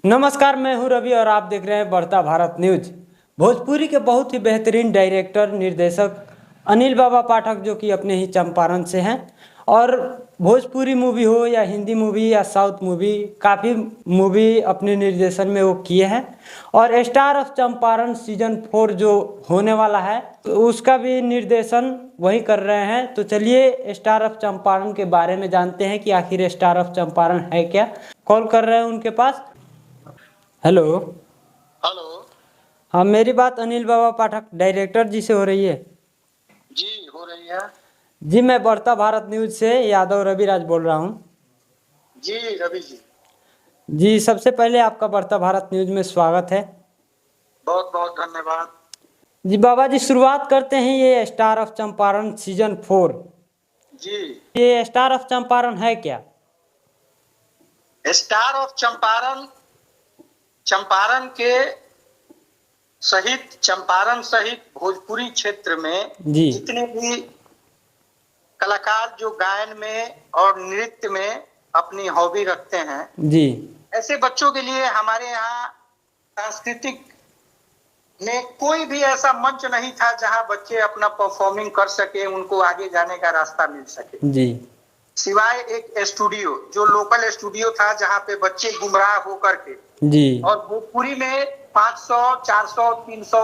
नमस्कार, मैं हूं रवि और आप देख रहे हैं बढ़ता भारत न्यूज। भोजपुरी के बहुत ही बेहतरीन डायरेक्टर निर्देशक अनिल बाबा पाठक, जो कि अपने ही चंपारण से हैं, और भोजपुरी मूवी हो या हिंदी मूवी या साउथ मूवी, काफ़ी मूवी अपने निर्देशन में वो किए हैं। और स्टार ऑफ चंपारण सीजन 4 जो होने वाला है, तो उसका भी निर्देशन वही कर रहे हैं। तो चलिए स्टार ऑफ चंपारण के बारे में जानते हैं कि आखिर स्टार ऑफ चंपारण है क्या। कॉल कर रहे हैं उनके पास। हेलो। हेलो। हाँ, मेरी बात अनिल बाबा पाठक डायरेक्टर जी से हो रही है? जी हो रही है। जी, मैं बढ़ता भारत न्यूज से यादव रविराज बोल रहा हूँ। जी रवि जी, जी, सबसे पहले आपका बढ़ता भारत न्यूज में स्वागत है। बहुत बहुत धन्यवाद। जी बाबा जी, शुरुआत करते हैं ये स्टार ऑफ चंपारण सीजन 4। जी, ये स्टार ऑफ चंपारण है क्या? स्टार ऑफ चंपारण चंपारण के सहित चंपारण सहित भोजपुरी क्षेत्र में जी जितने भी कलाकार जो गायन में और नृत्य में अपनी हॉबी रखते हैं, जी ऐसे बच्चों के लिए हमारे यहाँ सांस्कृतिक में कोई भी ऐसा मंच नहीं था जहां बच्चे अपना परफॉर्मिंग कर सके, उनको आगे जाने का रास्ता मिल सके, जी सिवाय एक स्टूडियो जो लोकल स्टूडियो था जहां पे बच्चे गुमराह होकर के जी और भोजपुरी में 500 400 300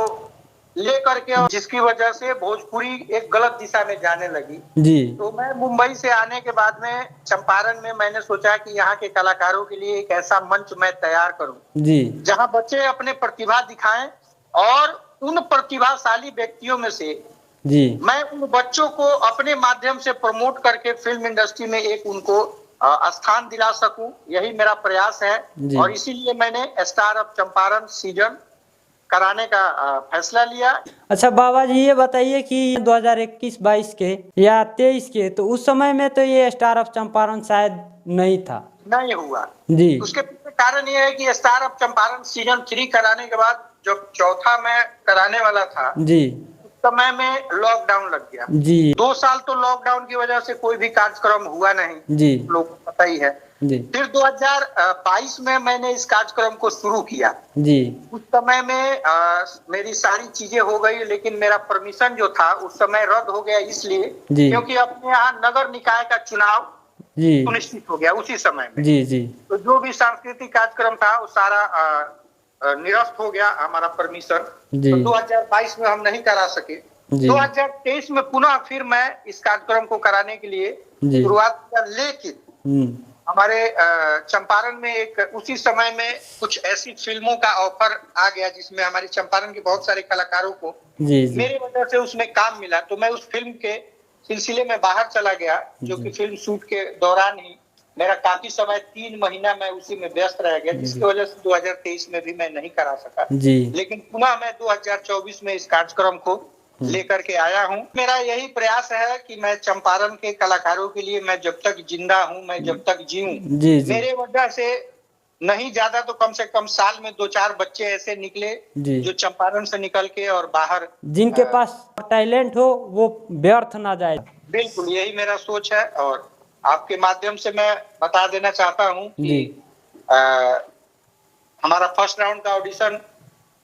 लेकर के, और जिसकी वजह से भोजपुरी एक गलत दिशा में जाने लगी। जी तो मैं मुंबई से आने के बाद में चंपारण में मैंने सोचा कि यहाँ के कलाकारों के लिए एक ऐसा मंच मैं तैयार करूं जी जहां बच्चे अपने प्रतिभा दिखाएं, और उन प्रतिभाशाली व्यक्तियों में से जी मैं उन बच्चों को अपने माध्यम से प्रमोट करके फिल्म इंडस्ट्री में एक उनको स्थान दिला सकूं, यही मेरा प्रयास है। जी। और इसीलिए मैंने स्टार ऑफ चंपारण सीजन कराने का फैसला लिया। अच्छा बाबा जी, ये बताइए कि 2021-22 के या 23 के, तो उस समय में तो ये स्टार ऑफ चंपारण शायद नहीं था। नहीं हुआ। जी उसके पीछे कारण ये है कि स्टार ऑफ चंपारण सीजन 3 कराने के बाद जब चौथा मैं कराने वाला था, जी समय में लॉकडाउन लग गया। जी 2 साल तो लॉकडाउन की वजह से कोई भी कार्यक्रम हुआ नहीं, जी लोग को पता ही है। जी फिर 2022 में मैंने इस कार्यक्रम को शुरू किया। जी उस समय में मेरी सारी चीजें हो गई, लेकिन मेरा परमिशन जो था उस समय रद्द हो गया, इसलिए जी क्योंकि अपने यहाँ नगर निकाय का चुनाव जी सुनिश्चित हो गया उसी समय में। जी जी तो जो भी सांस्कृतिक कार्यक्रम था वो सारा निरस्त हो गया, हमारा परमिशन। जी तो 2022 में हम नहीं करा सके। जी 2023 में पुनः फिर मैं इस कार्यक्रम को कराने के लिए जी शुरुआत किया, लेकिन हम्म हमारे चंपारण में एक उसी समय में कुछ ऐसी फिल्मों का ऑफर आ गया जिसमें हमारे चंपारण के बहुत सारे कलाकारों को जी जी मेरी वजह से उसमें काम मिला। तो मैं उस फिल्म के सिलसिले में बाहर चला गया, जो कि फिल्म शूट के दौरान ही मेरा काफी समय 3 महीना मैं उसी में व्यस्त रह गया, जिसकी वजह से 2023 में भी मैं नहीं करा सका। जी लेकिन पुनः मैं 2024 में इस कार्यक्रम को लेकर के आया हूं। मेरा यही प्रयास है कि मैं चंपारण के कलाकारों के लिए, मैं जब तक जिंदा हूं, मैं जब तक जीऊं, जी जी मेरे वजह से नहीं ज्यादा तो कम से कम साल में 2-4 बच्चे ऐसे निकले जी जो चंपारण से निकल के और बाहर, जिनके पास टैलेंट हो वो व्यर्थ ना जाए। बिल्कुल यही मेरा सोच है। और आपके माध्यम से मैं बता देना चाहता हूं कि जी हमारा फर्स्ट राउंड का ऑडिशन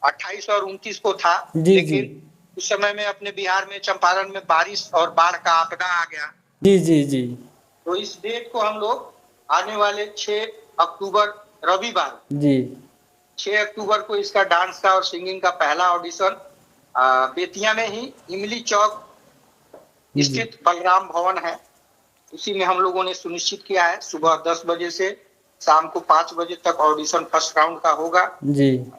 28 और 29 को था, जी जी लेकिन उस समय में अपने बिहार में चंपारण में बारिश और बाढ़ का आपदा आ गया। जी जी जी तो इस डेट को हम लोग आने वाले 6 अक्टूबर रविवार, जी 6 अक्टूबर को इसका डांस का और सिंगिंग का पहला ऑडिशन बेतिया में ही इमली चौक स्थित बलराम भवन है, उसी में हम लोगों ने सुनिश्चित किया है। सुबह 10 बजे से शाम को 5 बजे तक ऑडिशन फर्स्ट राउंड का होगा। जी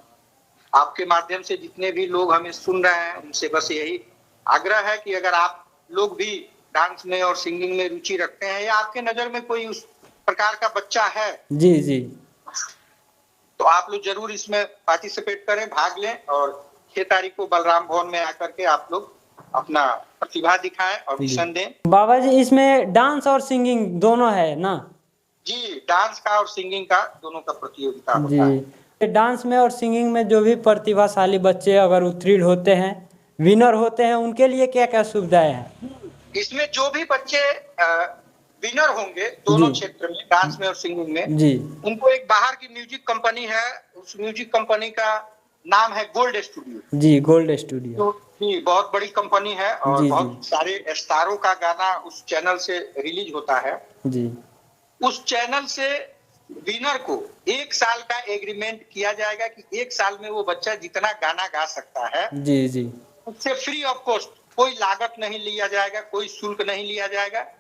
आपके माध्यम से जितने भी लोग हमें सुन रहे हैं उनसे बस यही आग्रह है कि अगर आप लोग भी डांस में और सिंगिंग में रुचि रखते हैं, या आपके नजर में कोई उस प्रकार का बच्चा है, जी जी तो आप लोग जरूर इसमें पार्टिसिपेट करें, भाग लें, और 6 तारीख को बलराम भवन में आकर के आप लोग अपना प्रतिभा दिखाएं, ऑडिशन दें। बाबा जी, इसमें डांस और सिंगिंग दोनों है ना? जी, डांस का और सिंगिंग का दोनों का प्रतियोगिता जी, होता है। डांस में और सिंगिंग में जो भी प्रतिभाशाली बच्चे अगर उत्तीर्ण होते हैं, विनर होते हैं, उनके लिए क्या क्या सुविधाएं हैं? इसमें जो भी बच्चे विनर होंगे दोनों जी। क्षेत्र में, डांस में और सिंगिंग में, जी उनको एक बाहर की म्यूजिक कंपनी है, उस म्यूजिक कंपनी का नाम है गोल्ड स्टूडियो। जी, गोल्ड स्टूडियो। जो कि बहुत बड़ी कंपनी है और जी जी बहुत सारे स्टारों का गाना उस चैनल से रिलीज होता है। जी उस चैनल से विनर को 1 साल का एग्रीमेंट किया जाएगा कि 1 साल में वो बच्चा जितना गाना गा सकता है जी जी उससे फ्री ऑफ कॉस्ट, कोई लागत नहीं लिया जाएगा, कोई शुल्क नहीं लिया जाएगा जी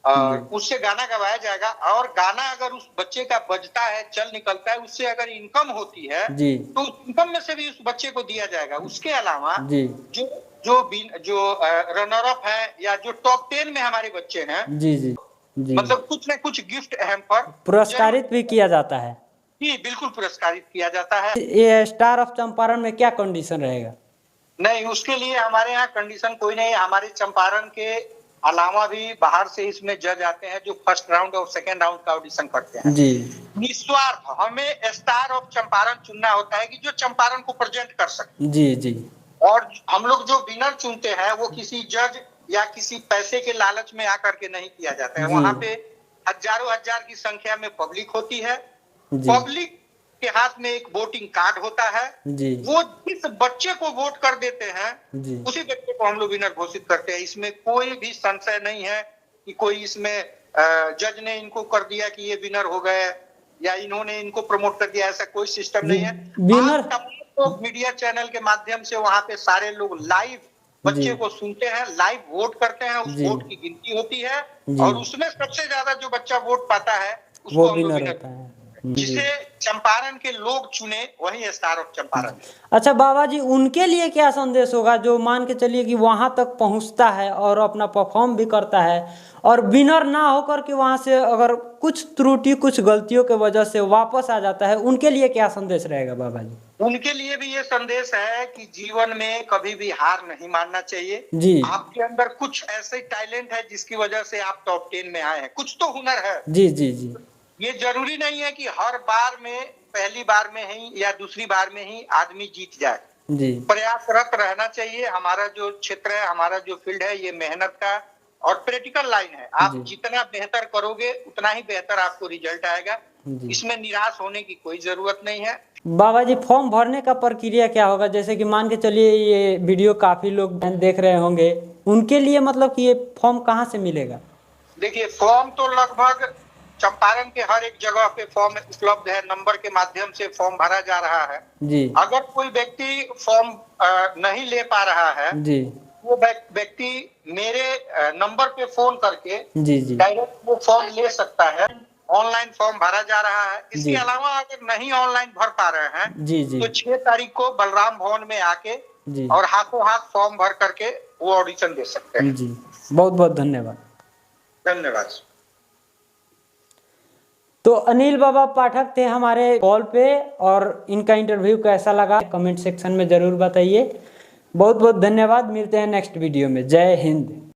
और उससे गाना गवाया जाएगा। और गाना अगर उस बच्चे का बजता है, चल निकलता है, उससे अगर इनकम होती है जी तो उस इनकम में से भी उस बच्चे को दिया जाएगा। उसके अलावा जी जो जो रनर अप है या जो टॉप 10 में हमारे बच्चे हैं, जी जी जी मतलब कुछ न कुछ गिफ्ट हैम्पर जरूर, पुरस्कारित भी किया जाता है। जी बिल्कुल पुरस्कारित किया जाता है। ये स्टार ऑफ चंपारण में क्या कंडीशन रहेगा? नहीं, उसके लिए हमारे यहाँ कंडीशन कोई नहीं है। हमारे चंपारण के अलावा भी बाहर से इसमें जज आते हैं जो फर्स्ट राउंड और सेकेंड राउंड का ऑडिशन करते हैं। जी निस्वार्थ हमें स्टार ऑफ चंपारण चुनना होता है कि जो चंपारण को प्रेजेंट कर सके। जी जी और हम लोग जो विनर चुनते हैं वो किसी जज या किसी पैसे के लालच में आकर के नहीं किया जाता है। जी। वहां पे हजारों हजार की संख्या में पब्लिक होती है। जी पब्लिक के हाथ में एक वोटिंग कार्ड होता है। जी वो जिस बच्चे को वोट कर देते हैं जी उसी बच्चे को हम लोग विनर घोषित करते हैं। इसमें कोई भी संशय नहीं है कि कोई इसमें जज ने इनको कर दिया कि ये विनर हो गए या इन्होंने इनको प्रमोट कर दिया, ऐसा कोई सिस्टम नहीं है। विनर आज तमाम लोग मीडिया चैनल के माध्यम से वहां पे सारे लोग लाइव बच्चे जी को सुनते हैं, लाइव वोट करते हैं, उस जी वोट की गिनती होती है जी और उसमें सबसे ज्यादा जो बच्चा वोट पाता है उसको वो हम लोग विनर विनर, होता है। जी। जिसे चंपारण के लोग चुने वही स्टार ऑफ चंपारण। अच्छा बाबा जी, उनके लिए क्या संदेश होगा जो मान के चलिए कि वहां तक पहुंचता है और अपना परफॉर्म भी करता है और विनर ना होकर के वहां से अगर कुछ त्रुटि कुछ गलतियों के वजह से वापस आ जाता है, उनके लिए क्या संदेश रहेगा बाबा जी? उनके लिए भी ये संदेश है कि जीवन में कभी भी हार नहीं मानना चाहिए। जी आपके अंदर कुछ ऐसे टैलेंट है जिसकी वजह से आप टॉप 10 में आए हैं, कुछ तो हुनर है। जी जी जी ये जरूरी नहीं है कि हर बार में, पहली बार में ही या दूसरी बार में ही आदमी जीत जाए। जी प्रयासरत रहना चाहिए। हमारा जो क्षेत्र है, हमारा जो फील्ड है, ये मेहनत का और प्रैक्टिकल लाइन है। आप जी। जितना बेहतर करोगे उतना ही बेहतर आपको रिजल्ट आएगा। जी। इसमें निराश होने की कोई जरूरत नहीं है। बाबा जी, फॉर्म भरने का प्रक्रिया क्या होगा? जैसे कि मान के चलिए ये वीडियो काफी लोग देख रहे होंगे, उनके लिए मतलब कि ये फॉर्म कहाँ से मिलेगा? देखिए, फॉर्म तो लगभग चंपारण के हर एक जगह पे फॉर्म उपलब्ध है। नंबर के माध्यम से फॉर्म भरा जा रहा है। जी अगर कोई व्यक्ति फॉर्म नहीं ले पा रहा है, जी वो व्यक्ति मेरे नंबर पे फोन करके जी जी डायरेक्ट वो फॉर्म ले सकता है। ऑनलाइन फॉर्म भरा जा रहा है। इसके जी। अलावा अगर नहीं ऑनलाइन भर पा रहे हैं जी जी तो 6 तारीख को बलराम भवन में आके जी और हाथों हाथ फॉर्म भर करके वो ऑडिशन दे सकते हैं। जी, बहुत बहुत धन्यवाद। धन्यवाद। तो अनिल बाबा पाठक थे हमारे कॉल पे, और इनका इंटरव्यू कैसा लगा कमेंट सेक्शन में ज़रूर बताइए। बहुत बहुत धन्यवाद। मिलते हैं नेक्स्ट वीडियो में। जय हिंद।